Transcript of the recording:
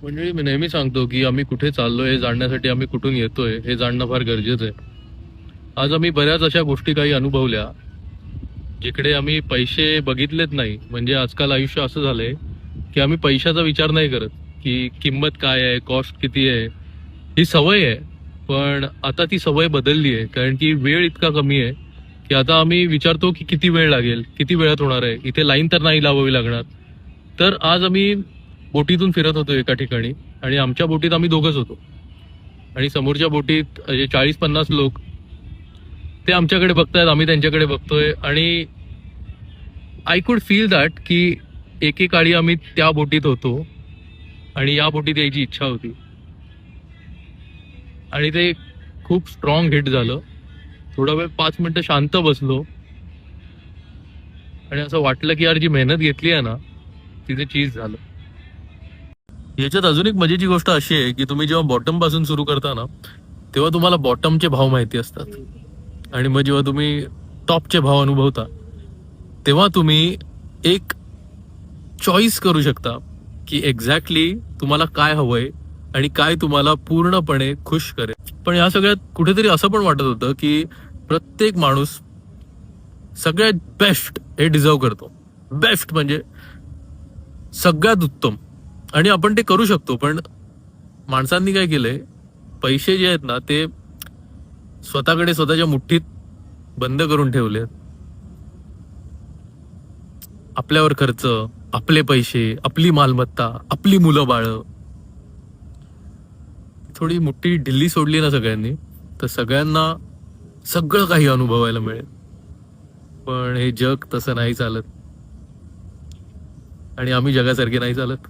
म्हणजे मी नेहमी सांगतो की आम्ही कुठे चाललोय हे जाणण्यासाठी आम्ही कुठून येतोय हे जाणणं फार गरजेचं आहे. आज आम्ही बऱ्याच अशा गोष्टी काही अनुभवल्या जिकडे आम्ही पैसे बघितलेच नाही. म्हणजे आजकाल आयुष्य असं झालंय की आम्ही पैशाचा विचार नाही करत की किंमत काय आहे, कॉस्ट किती आहे. ही सवय आहे, पण आता ती सवय बदलली आहे कारण की वेळ इतका कमी आहे की आता आम्ही विचारतो की किती वेळ लागेल, किती वेळात होणार आहे, इथे लाईन तर नाही लावावी लागणार. तर आज आम्ही बोटीतून फिरत होतो एका ठिकाणी आणि आमच्या बोटीत आम्ही दोघंच होतो आणि समोरच्या बोटीत 40-50 लोक ते आमच्याकडे बघतायत, आम्ही त्यांच्याकडे बघतोय आणि आय कुड फील दॅट की एकेकाळी आम्ही त्या बोटीत होतो आणि या बोटीत यायची इच्छा होती आणि ते खूप स्ट्रॉंग हिट झालं. थोडा वेळ 5 मिनिटं शांत बसलो आणि असं वाटलं की यार जी मेहनत घेतली आहे ना तिथे चीज झालं. याच्यात अजून एक मजेची गोष्ट अशी आहे की तुम्ही जेव्हा बॉटम पासून सुरू करता ना तेव्हा तुम्हाला बॉटमचे भाव माहिती असतात आणि मग जेव्हा तुम्ही टॉपचे भाव अनुभवता तेव्हा तुम्ही एक चॉईस करू शकता की एक्झॅक्टली तुम्हाला काय हवंय आणि काय तुम्हाला पूर्णपणे खुश करेल. पण या सगळ्यात कुठेतरी असं पण वाटत होतं की प्रत्येक माणूस सगळ्यात बेस्ट हे डिझर्व करतो. बेस्ट म्हणजे सगळ्यात उत्तम, आणि आपण ते करू शकतो. पण माणसांनी काय केलंय, पैसे जे आहेत ना ते स्वतःकडे स्वतःच्या मुठ्ठीत बंद करून ठेवले. आपल्यावर खर्च, आपले पैसे, आपली मालमत्ता, आपली मुलं बाळ. थोडी मुठ्ठी ढिल्ली सोडली ना सगळ्यांनी तर सगळ्यांना सगळं काही अनुभवायला मिळेल. पण हे जग तसं नाही चालत आणि आम्ही जगासारखे नाही चालत.